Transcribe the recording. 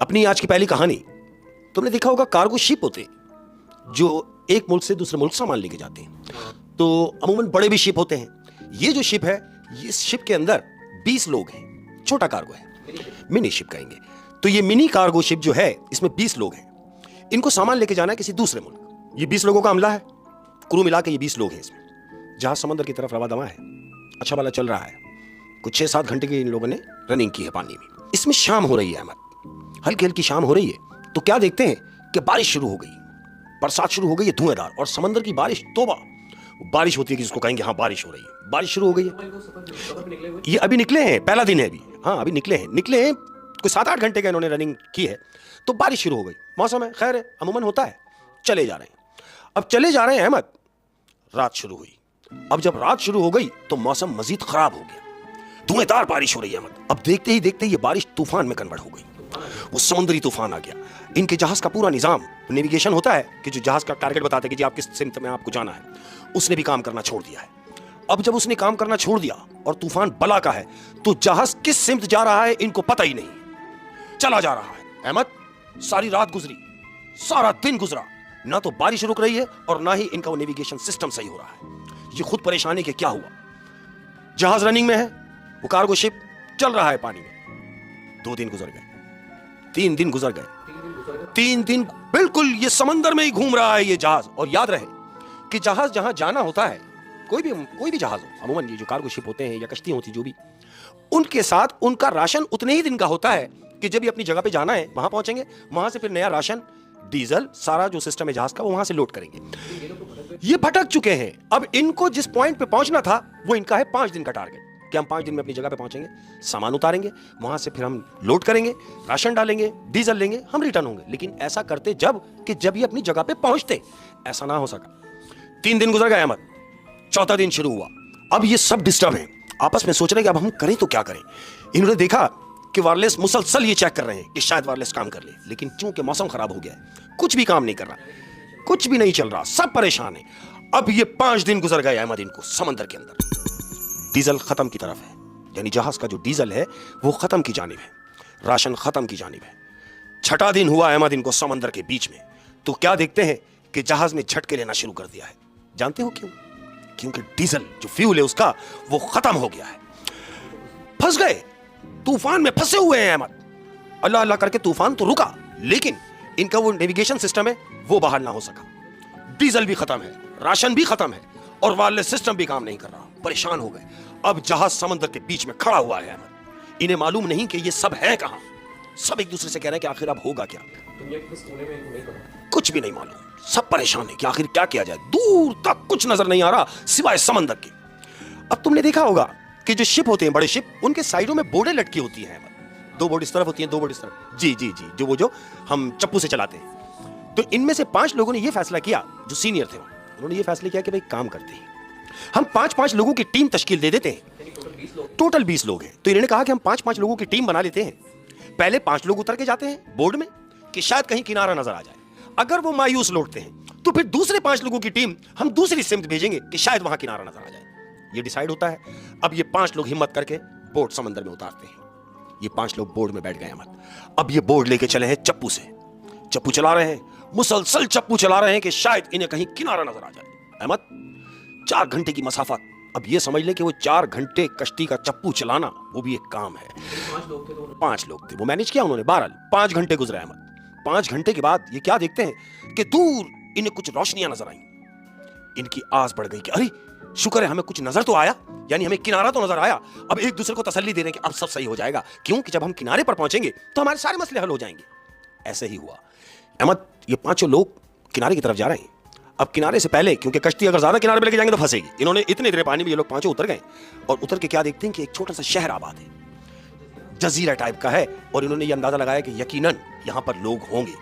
अपनी आज की पहली कहानी, तुमने देखा होगा कार्गो शिप होते जो एक मुल्क से दूसरे मुल्क सामान लेके जाते हैं। तो अमूमन बड़े भी शिप होते हैं। ये जो शिप है, ये शिप के अंदर 20 लोग हैं। छोटा कार्गो है, मिनी शिप कहेंगे। तो ये मिनी कार्गो शिप जो है, इसमें 20 लोग हैं। इनको सामान लेके जाना है किसी दूसरे मुल्क। ये 20 लोगों का अमला है, क्रू मिला के ये 20 लोग हैं इसमें। जहाज समंदर की तरफ रवा दवा है, अच्छा वाला चल रहा है। कुछ 6-7 घंटे की इन लोगों ने रनिंग की है पानी में। इसमें शाम हो रही है अहमद, हल्की हल्की शाम हो रही है। तो क्या देखते हैं कि बारिश शुरू हो गई, बरसात शुरू हो गई है धुएंधार। और समंदर की बारिश, तोबा, बारिश होती है कि जिसको कहेंगे हाँ बारिश हो रही है, बारिश शुरू हो गई है। ये अभी निकले हैं, पहला दिन है अभी। हाँ अभी निकले हैं कुछ 7-8 घंटे का इन्होंने रनिंग की है। तो बारिश शुरू हो गई, मौसम है, खैर है, अमूमन होता है। चले जा रहे हैं, अब चले जा रहे हैं अहमद। रात शुरू हुई। अब जब रात शुरू हो गई तो मौसम मजीद खराब हो गया, धुएंधार बारिश हो रही है अहमद। अब देखते ही देखते ये बारिश तूफान में कन्वर्ट हो गई, वो समुद्री तूफान आ गया। इनके जहाज का पूरा निजाम, नेविगेशन होता है कि जो जहाज का टारगेट बताते हैं कि जी आप किस सिमत में आपको जाना है, उसने भी काम करना छोड़ दिया है। अब जब उसने काम करना छोड़ दिया और तूफान बला का है, तो जहाज किस सिमत जा रहा है इनको पता ही नहीं, चला जा रहा है अहमद। सारी रात गुजरी, सारा दिन गुजरा, ना तो बारिश रुक रही है और ना ही इनका वो नेविगेशन सिस्टम सही हो रहा है। ये खुद परेशानी के क्या हुआ। जहाज रनिंग में है, वो कार्गो शिप चल रहा है पानी में। 2 दिन गुजर गए, 3 दिन गुजर गए, 3 दिन बिल्कुल ये समंदर में ही घूम रहा है ये जहाज। और याद रहे कि जहाज जहां जाना होता है, कोई भी जहाज हो, अमूमन ये जो कार्गो शिप होते हैं या कश्ती होती जो भी, उनके साथ उनका राशन उतने ही दिन का होता है कि जब ये अपनी जगह पे जाना है वहां पहुंचेंगे, वहां से फिर नया राशन, डीजल, सारा जो सिस्टम है जहाज का, वो वहां से लोड करेंगे। ये भटक चुके हैं। अब इनको जिस पॉइंट पे पहुंचना था वो इनका है 5 दिन का टारगेट कि हम 5 दिन में अपनी जगह पे पहुंचेंगे, सामान उतारेंगे, वहां से फिर हम लोड करेंगे, राशन डालेंगे, डीजल लेंगे, हम रिटर्न होंगे। लेकिन ऐसा करते जब ये अपनी जगह पे पहुंचते, ऐसा ना हो सका। 3 दिन गुजर गए अहमद, 4था दिन शुरू हुआ। अब ये सब डिस्टर्ब हैं, आपस में सोच रहे हैं कि अब हम करें तो क्या करें। इन्होंने देखा कि वायरलेस मुसलसल ये चेक कर रहे हैं कि शायद वायरलेस काम कर ले, लेकिन चूंकि मौसम खराब हो गया है, कुछ भी काम नहीं कर रहा, कुछ भी नहीं चल रहा, सब परेशान है। अब ये 5 दिन गुजर गए अहमद इनको समंदर के अंदर। डीजल खत्म की तरफ है, यानी जहाज का जो डीजल है वो खत्म की जानिब है, राशन खत्म की जानिब है। 6ठा दिन हुआ अहमद इनको समंदर के बीच में। तो क्या देखते हैं कि जहाज ने झटके लेना शुरू कर दिया है। जानते हो क्यों? क्योंकि डीजल जो फ्यूल है उसका वो खत्म हो गया है। फंस गए, तूफान में फंसे हुए हैं अहमद। अल्लाह अल्लाह करके तूफान तो रुका, लेकिन इनका वो नेविगेशन सिस्टम है वो बहाल ना हो सका। डीजल भी खत्म है, राशन भी खत्म है और वायरलेस सिस्टम भी काम नहीं कर रहा। परेशान हो गए। अब जहाज समंदर के बीच में खड़ा हुआ है अहमद। इन्हें मालूम नहीं कि ये सब है कहां। सब एक दूसरे से कह रहे हैं कि आखिर अब होगा क्या। कुछ भी नहीं मालूम, सब परेशान है कि आखिर क्या किया जाए। दूर तक कुछ नजर नहीं आ रहा सिवाय समंदर के। अब तुमने देखा होगा कि जो शिप होते हैं, बड़े शिप, उनके साइडों में बोर्डें लटकी होती हैं। 2 बोर्ड इस तरफ होती हैं, 2 बोर्ड इस तरफ। जी जी जी, जो हम चप्पू से चलाते हैं। तो इनमें से 5 लोगों ने यह फैसला किया, जो सीनियर थे उन्होंने ये फैसला किया कि भाई काम करते हैं, हम 5-5 लोगों की टीम तश्कील दे देते हैं। टोटल 20 लोग हैं। तो इन्होंने कहा कि हम 5-5 लोगों की टीम बना लेते हैं। पहले 5 लोग उतर के जाते हैं बोर्ड में कि शायद कहीं किनारा नजर आ जाए। अगर वो मायूस लौटते हैं तो फिर दूसरे 5 लोगों की टीम हम दूसरी सिमत भेजेंगे कि शायद वहां किनारा नजर आ जाए। ये डिसाइड होता है। अब ये 5 लोग हिम्मत करके बोट समंदर में उतारते हैं। ये 5 लोग बोर्ड में बैठ गए अहमद। अब ये बोर्ड लेके चले हैं चप्पू से, चप्पू चला रहे हैं, मुसलसल चप्पू चला रहे हैं कि शायद इन्हें कहीं किनारा नजर आ जाए। अहमद 4 घंटे की मसाफत। अब ये समझ ले कि वो 4 घंटे कश्ती का चप्पू चलाना वो भी एक काम है। 5 लोग थे, वो मैनेज किया उन्होंने। 5 घंटे गुजरे अहमद। 5 घंटे के बाद ये क्या देखते हैं कि दूर इन्हें कुछ रोशनियां नजर आई। इनकी आस बढ़ गई कि अरे शुक्र है हमें कुछ नजर तो आया, यानी हमें किनारा तो नजर आया। अब एक दूसरे को तसल्ली दे रहे हैं कि अब सब सही हो जाएगा, क्योंकि जब हम किनारे पर पहुंचेंगे तो हमारे सारे मसले हल हो जाएंगे। ऐसे ही हुआ अहमद। ये 5 लोग किनारे की तरफ जा रहे हैं। अब किनारे से पहले, क्योंकि कश्ती अगर ज्यादा किनारे पे लेके जाएंगे तो फंसेगी, इन्होंने इतने देर पानी में ये लोग 5 उतर गए। और उतर के क्या देखते हैं कि एक छोटा सा शहर आबाद है, जजीरा टाइप का है। और इन्होंने ये अंदाजा लगाया कि यकीनन यहां पर लोग होंगे।